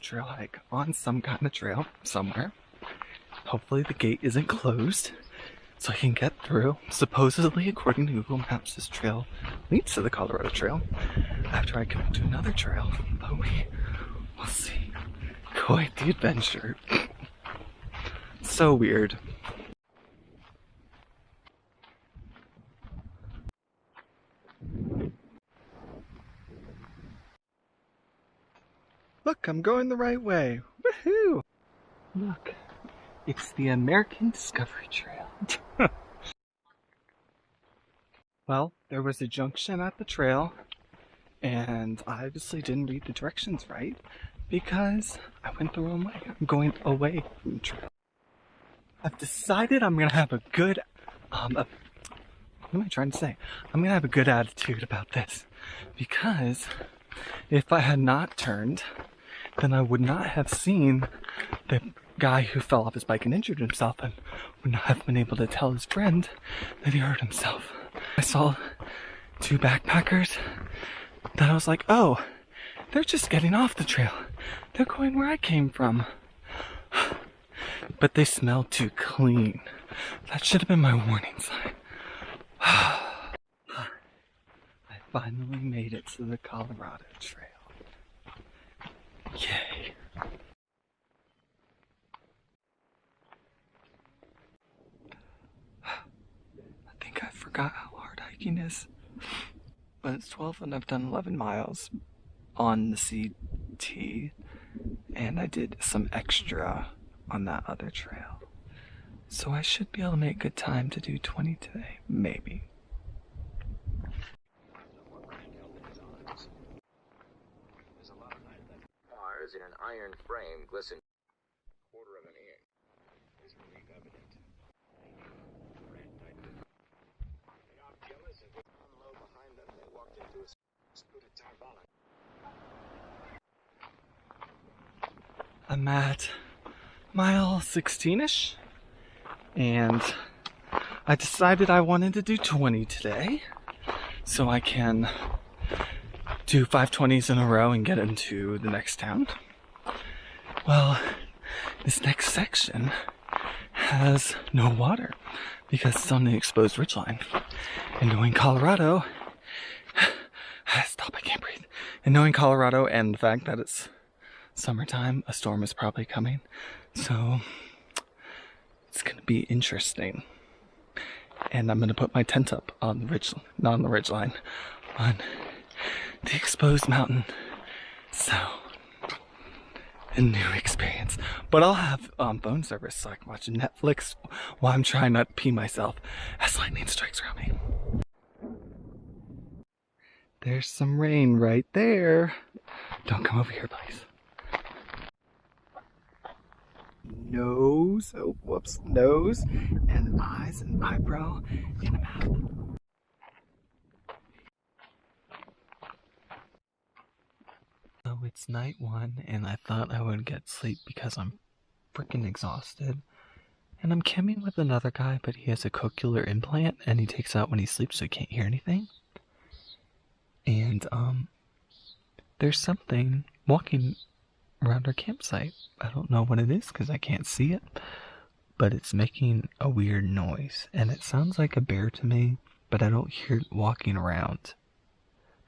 trail hike on some kind of trail somewhere. Hopefully the gate isn't closed so I can get through. Supposedly, according to Google Maps, this trail leads to the Colorado Trail after I come to another trail, but we'll see. Quite the adventure. So weird. Look, I'm going the right way. Woohoo! Look, it's the American Discovery Trail. Well, there was a junction at the trail, and I obviously didn't read the directions right because I went the wrong way. I'm going away from the trail. I've decided I'm gonna have a good, what am I trying to say? I'm gonna have a good attitude about this because if I had not turned, then I would not have seen the guy who fell off his bike and injured himself and would not have been able to tell his friend that he hurt himself. I saw two backpackers that I was like, oh, they're just getting off the trail. They're going where I came from. But they smelled too clean. That should have been my warning sign. I finally made it to the Colorado Trail. Yay. I think I forgot how hard hiking is. But it's 12 and I've done 11 miles on the CT. And I did some extra on that other trail. So I should be able to make good time to do 20 today. Maybe. In an iron frame glisten quarter of an inch is relief evident. They are jealous and with one low behind them they walked into a spooted tarbolic. I'm at mile 16-ish and I decided I wanted to do 20 today so I can do 520s in a row and get into the next town. Well, this next section has no water because it's on the exposed ridgeline. And knowing Colorado, stop, I can't breathe. And knowing Colorado and the fact that it's summertime, a storm is probably coming. So it's gonna be interesting. And I'm gonna put my tent up on the ridge, not on the ridgeline, on the exposed mountain. So, a new experience. But I'll have phone service so I can watch Netflix while I'm trying not to pee myself as lightning strikes around me. There's some rain right there. Don't come over here, please. Nose, oh whoops, nose and eyes and eyebrow and mouth. So it's night one and I thought I would get sleep because I'm freaking exhausted. And I'm camping with another guy, but he has a cochlear implant and he takes it out when he sleeps so he can't hear anything. And there's something walking around our campsite. I don't know what it is because I can't see it, but it's making a weird noise and it sounds like a bear to me, but I don't hear it walking around.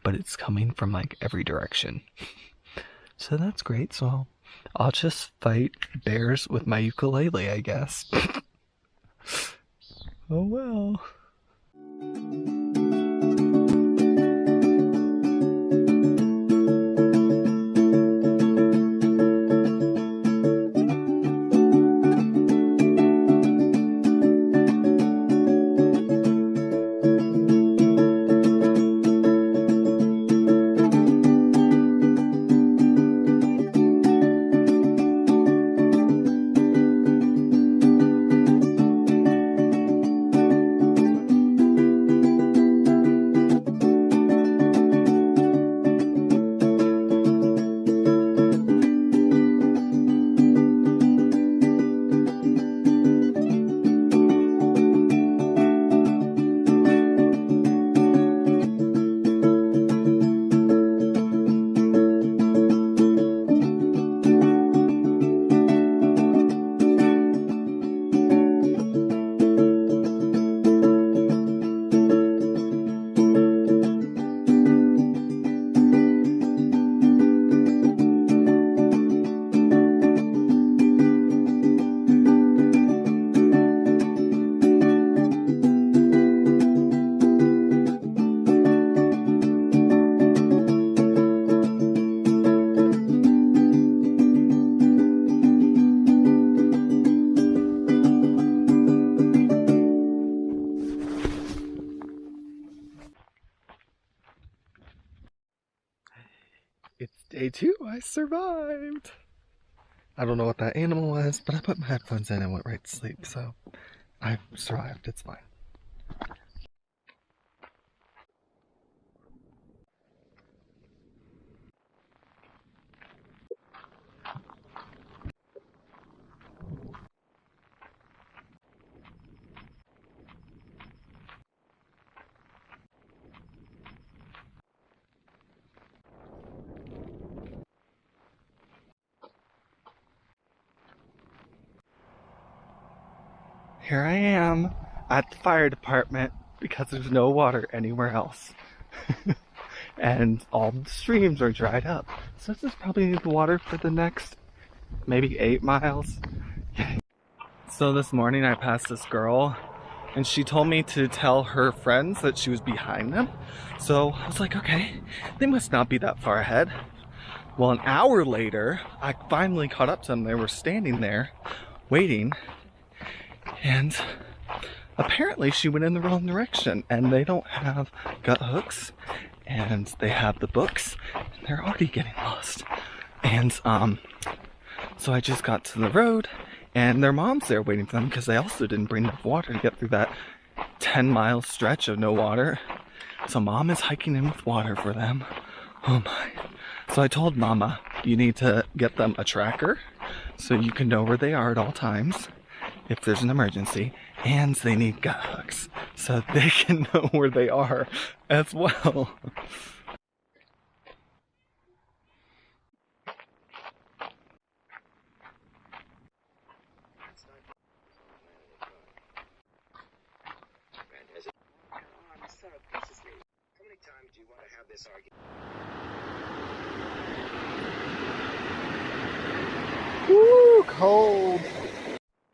But it's coming from like every direction. So that's great. So I'll just fight bears with my ukulele, I guess. Oh well. It's day 2. I survived. I don't know what that animal was, but I put my headphones in and went right to sleep, so I survived. It's fine. Here I am at the fire department because there's no water anywhere else. And all the streams are dried up. So this is probably the water for the next maybe 8 miles. So this morning I passed this girl and she told me to tell her friends that she was behind them. So I was like, okay, they must not be that far ahead. Well, an hour later, I finally caught up to them. They were standing there waiting, and apparently she went in the wrong direction, and they don't have gut hooks, and they have the books, and they're already getting lost. And so I just got to the road, and their mom's there waiting for them because they also didn't bring enough water to get through that 10-mile stretch of no water. So mom is hiking in with water for them. Oh my. So I told Mama, you need to get them a tracker so you can know where they are at all times if there's an emergency, and they need gut hooks so they can know where they are as well. How many times do you want to have this argument? Woo, cold.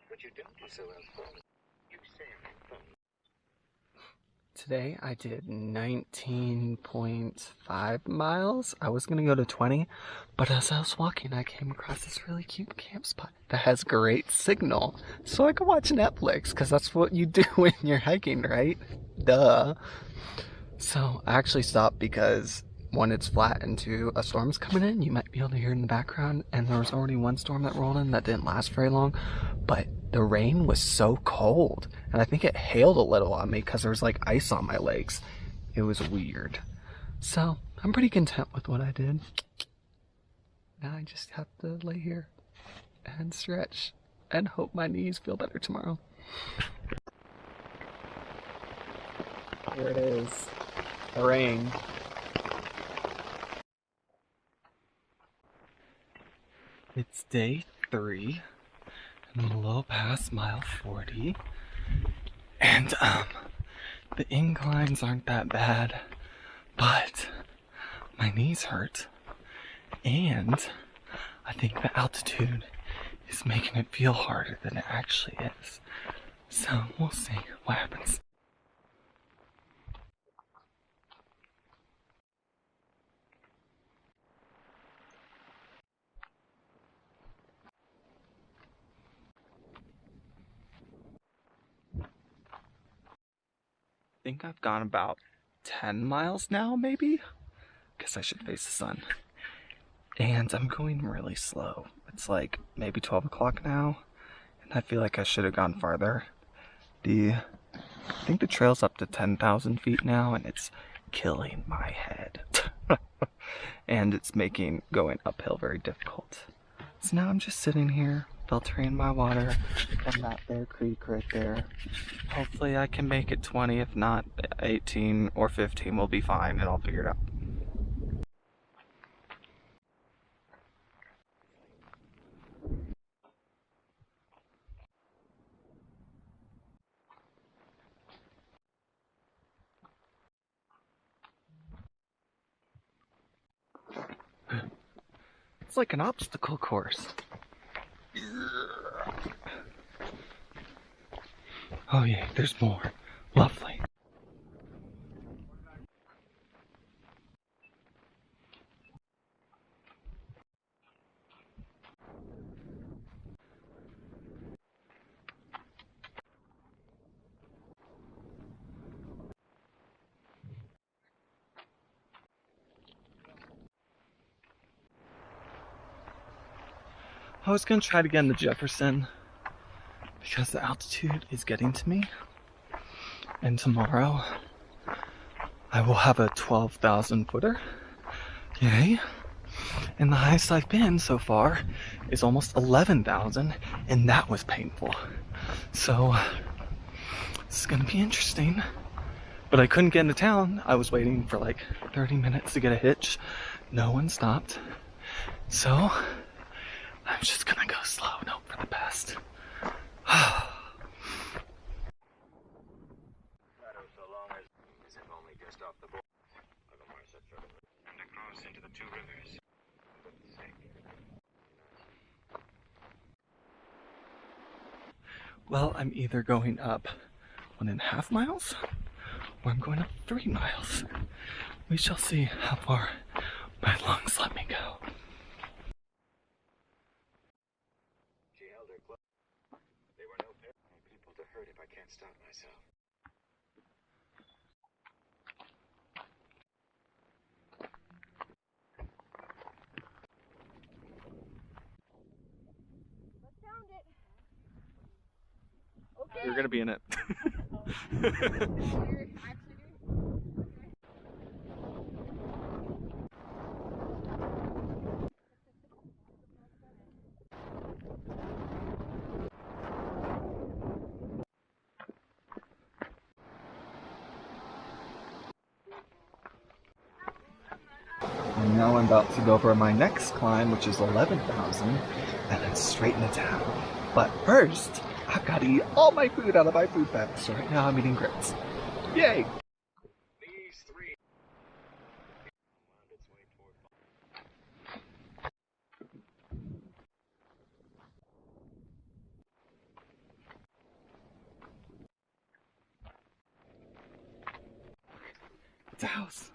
But you don't do so well. You say I'm Today I did 19.5 miles. I was gonna go to 20, but as I was walking, I came across this really cute camp spot that has great signal. So I could watch Netflix, because that's what you do when you're hiking, right? Duh. So I actually stopped because when it's flat and two, a storm's coming in, you might be able to hear it in the background, and there was already one storm that rolled in that didn't last very long, but the rain was so cold, and I think it hailed a little on me because there was like ice on my legs. It was weird. So I'm pretty content with what I did. Now I just have to lay here and stretch and hope my knees feel better tomorrow. Here it is. The rain. It's day 3, and I'm a little past mile 40, and the inclines aren't that bad, but my knees hurt, and I think the altitude is making it feel harder than it actually is. So we'll see what happens. I think I've gone about 10 miles now, maybe? Guess I should face the sun. And I'm going really slow. It's like maybe 12 o'clock now, and I feel like I should have gone farther. I think the trail's up to 10,000 feet now, and it's killing my head. And it's making going uphill very difficult. So now I'm just sitting here, filtering my water from that Bear Creek right there. Hopefully I can make it 20, if not 18 or 15 will be fine, and I'll figure it out. It's like an obstacle course. Oh yeah, there's more. Lovely. I was gonna try to get into Jefferson because the altitude is getting to me. And tomorrow I will have a 12,000 footer. Yay. And the highest I've been so far is almost 11,000, and that was painful. So this is gonna be interesting. But I couldn't get into town. I was waiting for like 30 minutes to get a hitch. No one stopped. So I'm just gonna go slow and hope for the best. Into the two rivers. Well, I'm either going up 1.5 miles or I'm going up 3 miles. We shall see how far my lungs let me go. She held her close. There were no people to hurt if I can't stop myself. You're gonna be in it. And now I'm about to go for my next climb, which is 11,000, and then straight into town. But first, I've got to eat all my food out of my food bag. So right now I'm eating grits. Yay! These three. It's a house.